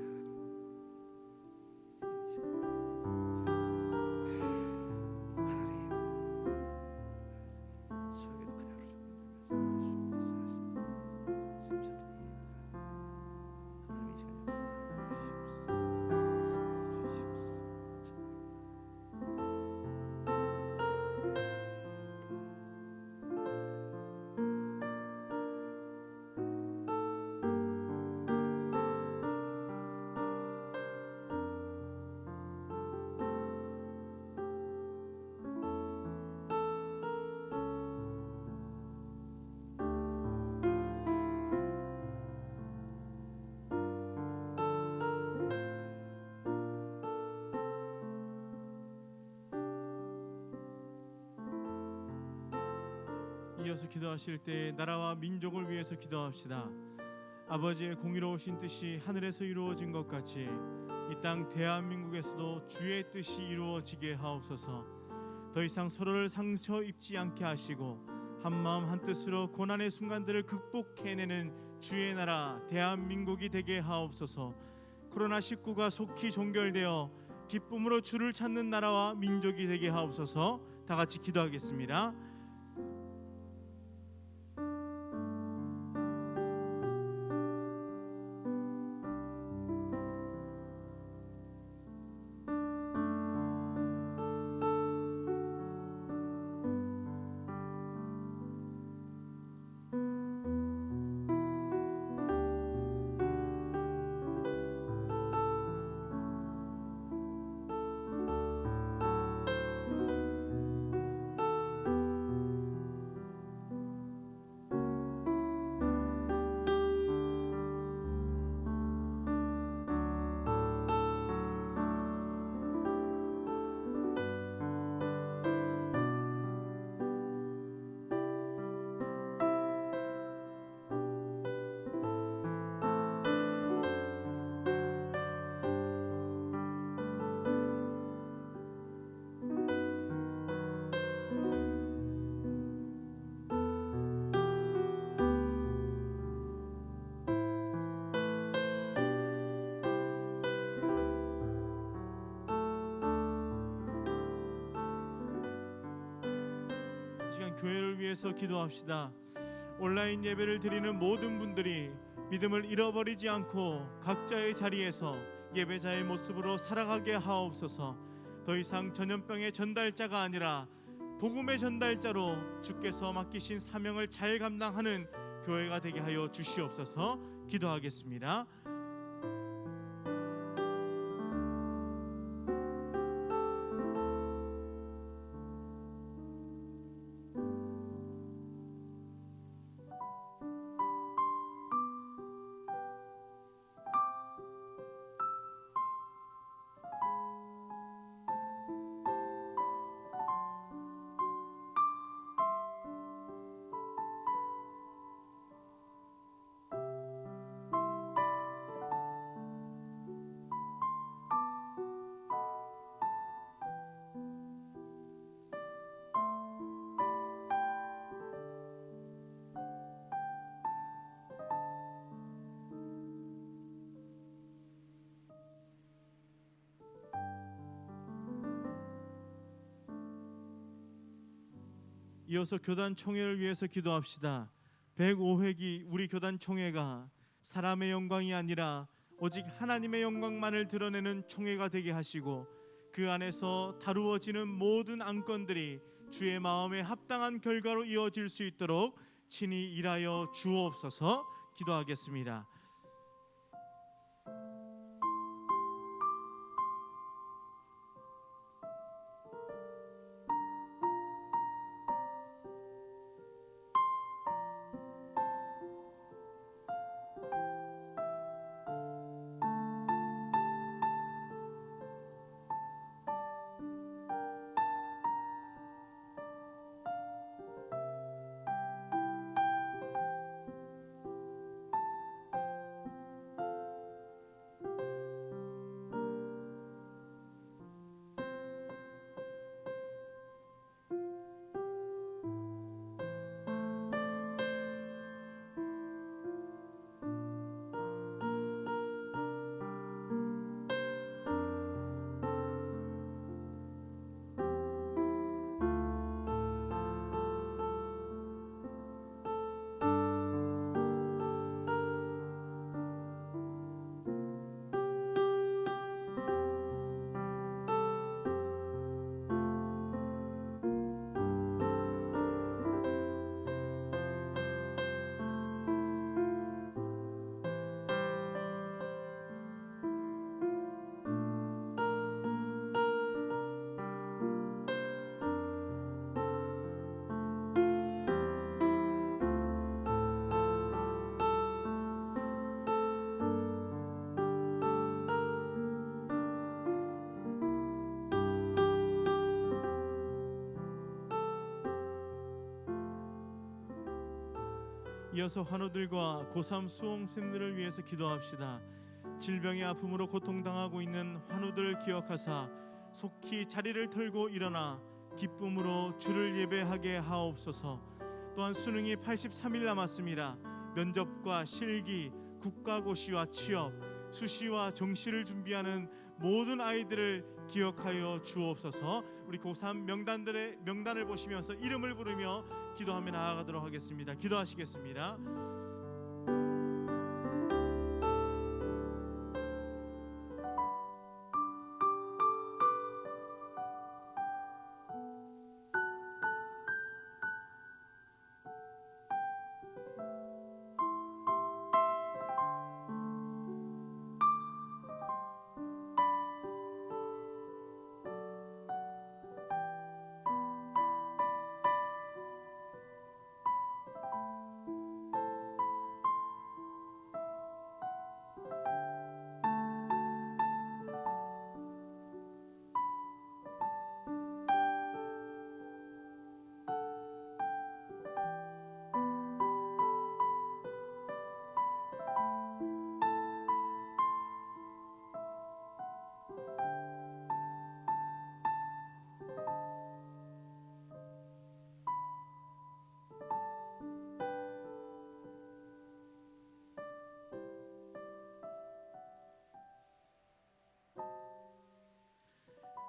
이어서 기도하실 때 나라와 민족을 위해서 기도합시다. 아버지의 공의로우신 뜻이 하늘에서 이루어진 것 같이 이 땅 대한민국에서도 주의 뜻이 이루어지게 하옵소서. 더 이상 서로를 상처 입지 않게 하시고 한마음 한뜻으로 고난의 순간들을 극복해내는 주의 나라 대한민국이 되게 하옵소서. 코로나19가 속히 종결되어 기쁨으로 주를 찾는 나라와 민족이 되게 하옵소서. 다 같이 기도하겠습니다. 시간 교회를 위해서 기도합시다. 온라인 예배를 드리는 모든 분들이 믿음을 잃어버리지 않고 각자의 자리에서 예배자의 모습으로 살아가게 하옵소서. 더 이상 전염병의 전달자가 아니라 복음의 전달자로 주께서 맡기신 사명을 잘 감당하는 교회가 되게 하여 주시옵소서. 기도하겠습니다. 이어서 교단 총회를 위해서 기도합시다. 105회기 우리 교단 총회가 사람의 영광이 아니라 오직 하나님의 영광만을 드러내는 총회가 되게 하시고, 그 안에서 다루어지는 모든 안건들이 주의 마음에 합당한 결과로 이어질 수 있도록 친히 일하여 주옵소서. 기도하겠습니다. 이어서 환우들과 고3 수험생들을 위해서 기도합시다. 질병의 아픔으로 고통당하고 있는 환우들을 기억하사 속히 자리를 털고 일어나 기쁨으로 주를 예배하게 하옵소서. 또한 수능이 83일 남았습니다. 면접과 실기, 국가고시와 취업, 수시와 정시를 준비하는 모든 아이들을 기억하여 주옵소서. 우리 고3 명단을 보시면서 이름을 부르며 기도하며 나아가도록 하겠습니다. 기도하시겠습니다.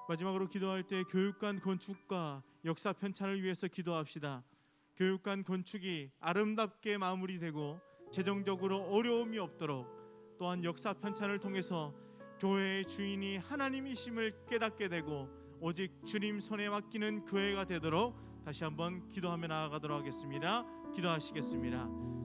마지막으로 기도할 때 교육관 건축과 역사 편찬을 위해서 기도합시다. 교육관 건축이 아름답게 마무리되고 재정적으로 어려움이 없도록, 또한 역사 편찬을 통해서 교회의 주인이 하나님이심을 깨닫게 되고 오직 주님 손에 맡기는 교회가 되도록 다시 한번 기도하며 나아가도록 하겠습니다. 기도하시겠습니다.